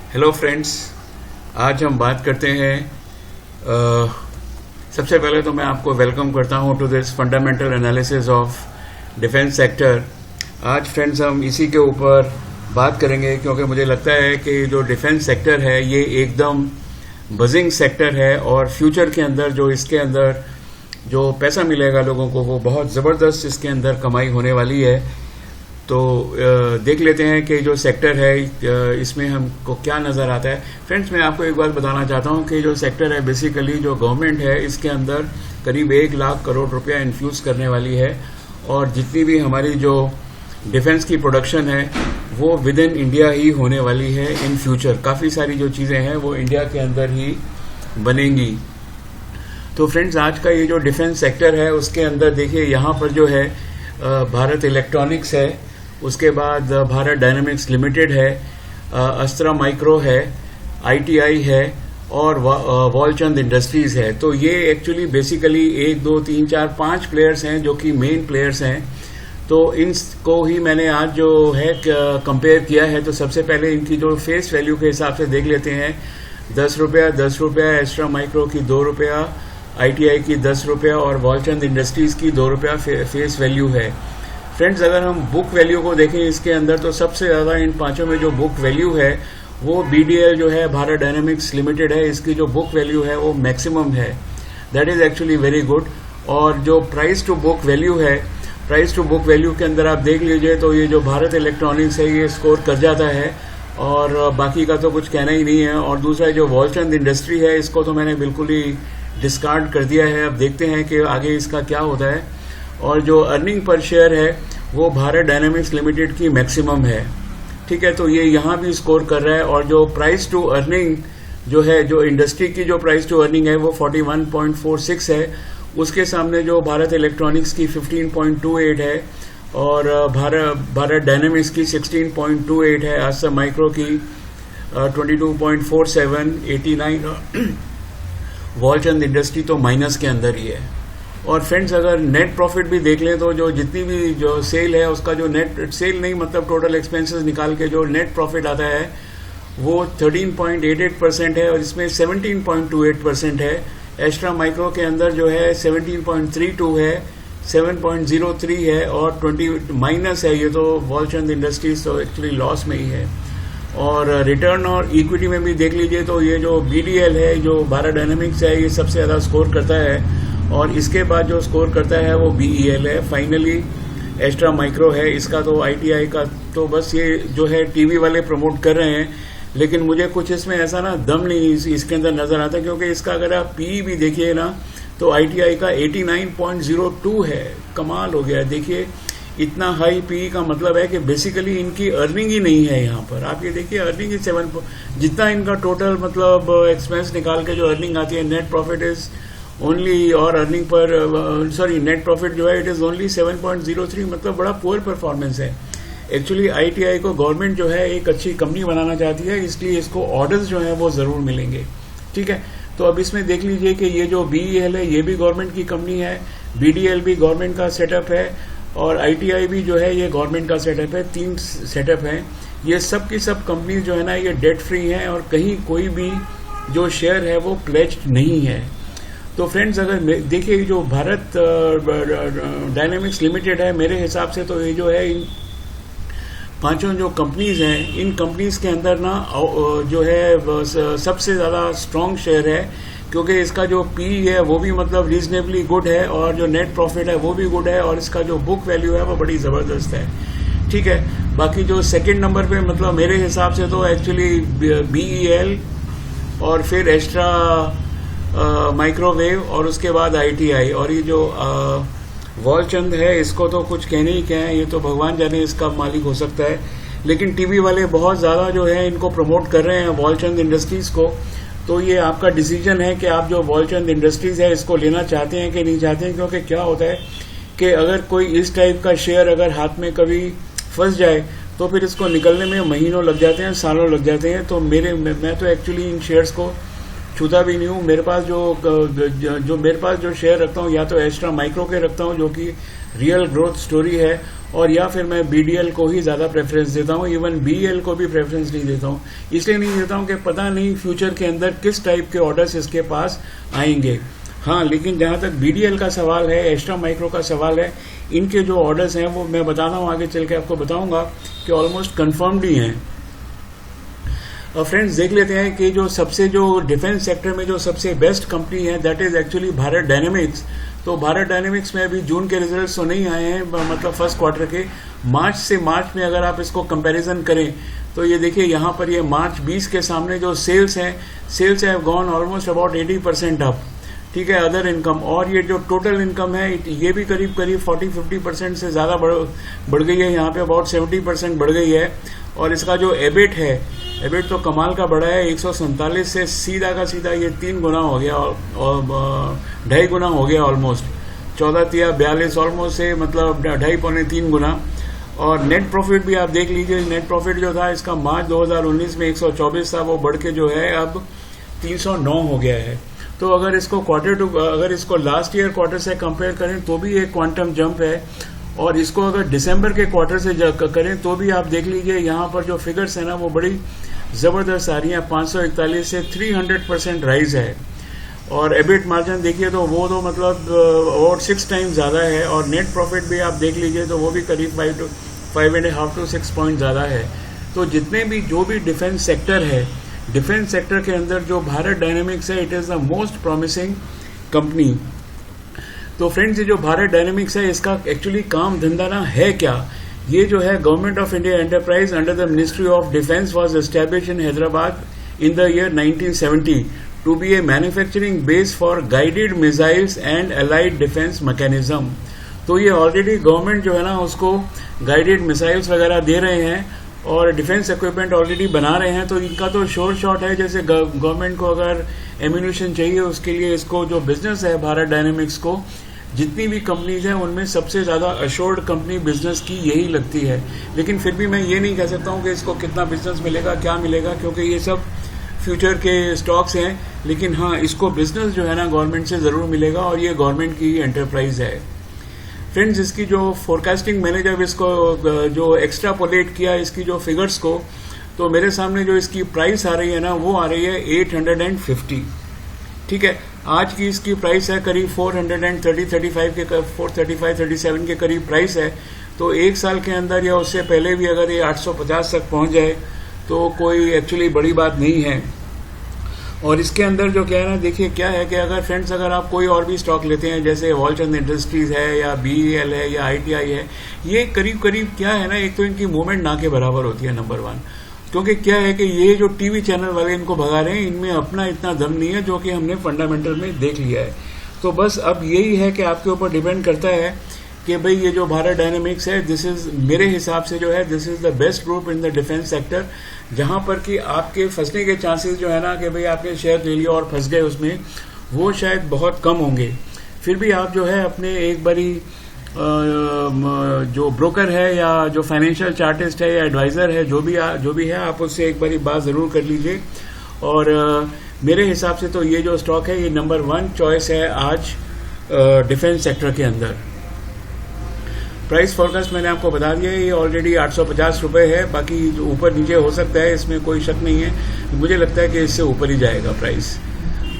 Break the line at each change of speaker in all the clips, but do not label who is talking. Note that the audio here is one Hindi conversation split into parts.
हेलो फ्रेंड्स, आज हम बात करते हैं सबसे पहले तो मैं आपको वेलकम करता हूं to this fundamental analysis of defence sector. आज फ्रेंड्स हम इसी के ऊपर बात करेंगे क्योंकि मुझे लगता है कि जो डिफेंस सेक्टर है ये एकदम बजिंग सेक्टर है और फ्यूचर के अंदर जो इसके अंदर जो पैसा मिलेगा लोगों को वो बहुत ज़बरदस्त इसके अंदर कमाई होने वाली है। तो देख लेते हैं कि जो सेक्टर है इसमें हमको क्या नज़र आता है। फ्रेंड्स, मैं आपको एक बात बताना चाहता हूं कि जो सेक्टर है बेसिकली जो गवर्नमेंट है इसके अंदर करीब 1 लाख करोड़ रुपया इन्फ्यूज़ करने वाली है और जितनी भी हमारी जो डिफेंस की प्रोडक्शन है वो विद इन इंडिया ही होने वाली है इन फ्यूचर। काफ़ी सारी जो चीज़ें हैं वो इंडिया के अंदर ही बनेंगी। तो फ्रेंड्स, आज का ये जो डिफेंस सेक्टर है उसके अंदर देखिए यहाँ पर जो है भारत इलेक्ट्रॉनिक्स है, उसके बाद भारत डायनामिक्स लिमिटेड है, अस्त्रा माइक्रो है, आईटीआई है और वॉलचंद इंडस्ट्रीज है। तो ये एक्चुअली बेसिकली 1, 2, 3, 4, 5 प्लेयर्स हैं जो कि मेन प्लेयर्स हैं। तो इनको ही मैंने आज जो है कंपेयर किया है। तो सबसे पहले इनकी जो फेस वैल्यू के हिसाब से देख लेते हैं। 10 रुपया, 10 रुपया, अस्त्रा माइक्रो की 2 रुपया, आईटीआई की 10 रुपया और वॉलचंद इंडस्ट्रीज की 2 रुपया फेस वैल्यू है। फ्रेंड्स, अगर हम बुक वैल्यू को देखें इसके अंदर तो सबसे ज़्यादा इन पांचों में जो बुक वैल्यू है वो बीडीएल जो है भारत डायनामिक्स लिमिटेड है, इसकी जो बुक वैल्यू है वो मैक्सिमम है। That is actually very good. और जो प्राइस टू बुक वैल्यू है, प्राइस टू बुक वैल्यू के अंदर आप देख लीजिए तो ये जो भारत इलेक्ट्रॉनिक्स है ये स्कोर कर जाता है और बाकी का तो कुछ कहना ही नहीं है। और दूसरा जो वॉलचंद इंडस्ट्री है इसको तो मैंने बिल्कुल ही डिस्कार्ड कर दिया है। अब देखते हैं कि आगे इसका क्या होता है। और जो अर्निंग पर शेयर है वो भारत डायनामिक्स लिमिटेड की मैक्सिमम है। ठीक है, तो ये यहाँ भी स्कोर कर रहा है। और जो प्राइस टू अर्निंग जो है, जो इंडस्ट्री की जो प्राइस टू अर्निंग है वो 41.46 है। उसके सामने जो भारत इलेक्ट्रॉनिक्स की 15.28 है और भारत डायनामिक्स की 16.28 है, अस्त्रा माइक्रो की 22.47, 89 वॉलचंद इंडस्ट्री तो माइनस के अंदर ही है। और फ्रेंड्स, अगर नेट प्रॉफिट भी देख लें तो जो जितनी भी जो सेल है उसका जो नेट सेल नहीं मतलब टोटल एक्सपेंसेस निकाल के जो नेट प्रॉफिट आता है वो 13.88% है और इसमें 17.28% है। अस्त्रा माइक्रो के अंदर जो है 17.32 है, 7.03 है और 20 माइनस है। ये तो वॉलचंद इंडस्ट्रीज तो एक्चुअली लॉस में ही है। और रिटर्न और इक्विटी में भी देख लीजिए तो ये जो बीडीएल है, जो भारत डायनामिक्स है, ये सबसे ज़्यादा स्कोर करता है और इसके बाद जो स्कोर करता है वो बीईएल है। फाइनली अस्त्रा माइक्रो है, इसका तो आईटीआई का तो बस ये जो है टीवी वाले प्रमोट कर रहे हैं, लेकिन मुझे कुछ इसमें ऐसा ना दम नहीं इसके अंदर नजर आता क्योंकि इसका अगर आप पी भी देखिए ना तो आईटीआई का 89.02 है। कमाल हो गया। देखिए इतना हाई पी का मतलब है कि बेसिकली इनकी अर्निंग ही नहीं है। यहाँ पर आप ये देखिए अर्निंग इज 7, जितना इनका टोटल मतलब एक्सपेंस निकाल के जो अर्निंग आती है, नेट प्रॉफिट इज ओनली और अर्निंग पर नेट प्रॉफिट जो है इट इज ओनली 7.03, मतलब बड़ा पुअर परफॉर्मेंस है। एक्चुअली आईटीआई को गवर्नमेंट जो है एक अच्छी कंपनी बनाना चाहती है, इसलिए इसको ऑर्डर्स जो है वो जरूर मिलेंगे। ठीक है, तो अब इसमें देख लीजिए कि ये जो बीईएल है ये भी गवर्नमेंट की कंपनी है, बीडीएल भी गवर्नमेंट का सेटअप है और आईटीआई भी जो है ये गवर्नमेंट का सेटअप है। 3 सेटअप है। ये सब की सब कंपनी जो है ना ये डेट फ्री हैं और कहीं कोई भी जो शेयर है वो प्लेज्ड नहीं है। तो फ्रेंड्स, अगर देखिए जो भारत डायनामिक्स लिमिटेड है, मेरे हिसाब से तो ये जो है इन पांचों जो कंपनीज हैं इन कंपनीज के अंदर ना जो है सबसे ज़्यादा स्ट्रॉन्ग शेयर है क्योंकि इसका जो पी है वो भी मतलब रीजनेबली गुड है और जो नेट प्रॉफिट है वो भी गुड है और इसका जो बुक वैल्यू है वो बड़ी ज़बरदस्त है। ठीक है, बाकी जो सेकंड नंबर पे मतलब मेरे हिसाब से तो एक्चुअली बीईएल और फिर अस्त्रा माइक्रोवेव और उसके बाद आईटीआई और ये जो वॉलचंद है इसको तो कुछ कहने ही क्या है, ये तो भगवान जाने इसका मालिक हो सकता है। लेकिन टीवी वाले बहुत ज़्यादा जो है इनको प्रमोट कर रहे हैं वॉलचंद इंडस्ट्रीज़ को। तो ये आपका डिसीजन है कि आप जो वॉलचंद इंडस्ट्रीज़ है इसको लेना चाहते हैं कि नहीं चाहते हैं, क्योंकि क्या होता है कि अगर कोई इस टाइप का शेयर अगर हाथ में कभी फंस जाए तो फिर इसको निकलने में महीनों लग जाते हैं, सालों लग जाते हैं। तो मैं तो एक्चुअली इन शेयर्स को छूता भी नहीं हूँ। मेरे पास जो मेरे पास जो शेयर रखता हूँ या तो अस्त्रा माइक्रो के रखता हूँ जो कि रियल ग्रोथ स्टोरी है, और या फिर मैं BDL को ही ज़्यादा प्रेफरेंस देता हूँ, इवन BEL को भी प्रेफरेंस नहीं देता हूँ। इसलिए नहीं देता हूँ कि पता नहीं फ्यूचर के अंदर किस टाइप के ऑर्डर्स इसके पास आएंगे। हाँ, लेकिन जहाँ तक BDL का सवाल है, एस्ट्रा माइक्रो का सवाल है, इनके जो ऑर्डर्स हैं वो मैं बताता हूँ, आगे चल के आपको बताऊँगा कि ऑलमोस्ट कन्फर्म्ड ही हैं। और फ्रेंड्स देख लेते हैं कि जो डिफेंस सेक्टर में जो सबसे बेस्ट कंपनी है that is actually Bharat dynamics. तो भारत डायनेमिक्स में अभी जून के रिजल्ट्स तो नहीं आए हैं, मतलब फर्स्ट क्वार्टर के। मार्च में अगर आप इसको कंपैरिजन करें तो ये देखिए यहाँ पर ये मार्च 20 के सामने जो cells have gone almost about 80% up, ठीक है, अदर इनकम। और ये जो टोटल इनकम है ये भी करीब 40-50% से ज़्यादा बढ़ गई है, यहाँ पे अबाउट 70% बढ़ गई है। और इसका जो एबिट है, एबिट तो कमाल का बढ़ा है, 147 से सीधा का सीधा ये 3 गुना हो गया और 2.5 गुना हो गया ऑलमोस्ट। 14-42 ऑलमोस्ट से मतलब 2.5-3 गुना। और नेट प्रॉफिट भी आप देख लीजिए, नेट प्रॉफिट जो था इसका मार्च 2019 में 124 था, वो बढ़ के जो है अब 309 हो गया है। तो अगर इसको लास्ट ईयर क्वार्टर से कंपेयर करें तो भी एक क्वांटम जंप है, और इसको अगर दिसंबर के क्वार्टर से करें तो भी आप देख लीजिए यहाँ पर जो फिगर्स है ना वो बड़ी ज़बरदस्त आ रही हैं। 541 से 300% राइज है। और एबिट मार्जिन देखिए तो वो तो मतलब और 6 टाइम्स ज़्यादा है। और नेट प्रॉफिट भी आप देख लीजिए तो वो भी करीब 5.5 to 6 पॉइंट ज़्यादा है। तो जो भी डिफेंस सेक्टर है, डिफेंस सेक्टर के अंदर जो भारत डायनेमिक्स है, it is the most promising company. तो फ्रेंड्स ये जो भारत डायनेमिक्स है इसका एक्चुअली काम धंधा ना है क्या? ये जो है government of India enterprise under the ministry of defence was established in Hyderabad in the year 1970 to be a manufacturing base for guided missiles and allied defence mechanism. तो ये ऑलरेडी गवर्नमेंट जो है ना उसको गाइडेड मिसाइल्स वगैरह दे रहे हैं और डिफेंस इक्विपमेंट ऑलरेडी बना रहे हैं। तो इनका तो श्योर शॉट है, जैसे गवर्नमेंट को अगर एम्यूनिशन चाहिए उसके लिए इसको जो बिजनेस है भारत डायनेमिक्स को, जितनी भी कंपनीज हैं उनमें सबसे ज़्यादा अश्योर्ड कंपनी बिजनेस की यही लगती है। लेकिन फिर भी मैं ये नहीं कह सकता हूँ कि इसको कितना बिजनेस मिलेगा, क्या मिलेगा, क्योंकि ये सब फ्यूचर के स्टॉक्स हैं। लेकिन हाँ, इसको बिजनेस जो है ना गवर्नमेंट से ज़रूर मिलेगा और ये गवर्नमेंट की एंटरप्राइज है। फ्रेंड्स इसकी जो फोरकास्टिंग मैंने जब इसको जो एक्स्ट्रापोलेट किया इसकी जो फिगर्स को, तो मेरे सामने जो इसकी प्राइस आ रही है ना वो आ रही है 850, ठीक है। आज की इसकी प्राइस है करीब 435 के 435-37 के करीब प्राइस है। तो एक साल के अंदर या उससे पहले भी अगर ये 850 तक पहुंच जाए तो कोई एक्चुअली बड़ी बात नहीं है। और इसके अंदर जो क्या है ना, देखिए क्या है कि अगर आप कोई और भी स्टॉक लेते हैं जैसे वॉलचंद इंडस्ट्रीज है या BEL है या ITI है, ये करीब क्या है ना, एक तो इनकी मूवमेंट ना के बराबर होती है नंबर 1, क्योंकि क्या है कि ये जो टीवी चैनल वाले इनको भगा रहे हैं इनमें अपना इतना दम नहीं है, जो कि हमने फंडामेंटल में देख लिया है। तो बस अब यही है कि आपके ऊपर डिपेंड करता है कि भाई ये जो भारत डायनेमिक्स है, दिस इज मेरे हिसाब से जो है this is the best group in the defence sector, जहां पर कि आपके फंसने के चांसेस जो है ना कि भाई आपने शेयर ले लिया और फंस गए उसमें, वो शायद बहुत कम होंगे। फिर भी आप जो है अपने एक बारी जो ब्रोकर है या जो फाइनेंशियल चार्टिस्ट है या एडवाइजर है, जो भी है, आप उससे एक बारी बात जरूर कर लीजिए। और मेरे हिसाब से तो ये जो स्टॉक है ये नंबर 1 चॉइस है आज डिफेंस सेक्टर के अंदर। प्राइस फोरकास्ट मैंने आपको बता दिया, ये ऑलरेडी 850 रुपये है, बाकी ऊपर नीचे हो सकता है, इसमें कोई शक नहीं है। मुझे लगता है कि इससे ऊपर ही जाएगा प्राइस।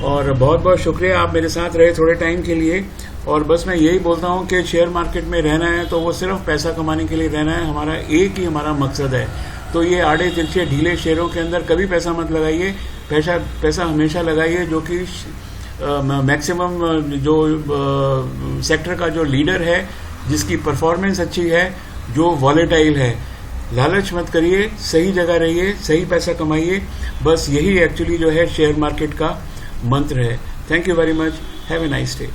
और बहुत बहुत शुक्रिया, आप मेरे साथ रहे थोड़े टाइम के लिए। और बस मैं यही बोलता हूँ कि शेयर मार्केट में रहना है तो वो सिर्फ पैसा कमाने के लिए रहना है, हमारा एक ही हमारा मकसद है। तो ये आड़े तिरछे ढीले शेयरों के अंदर कभी पैसा मत लगाइए, पैसा हमेशा लगाइए जो कि मैक्सिमम जो सेक्टर का जो लीडर है, जिसकी परफॉर्मेंस अच्छी है, जो वॉलेटाइल है। लालच मत करिए, सही जगह रहिए, सही पैसा कमाइए, बस यही एक्चुअली जो है शेयर मार्केट का मंत्र है। Thank you very much, have a nice day.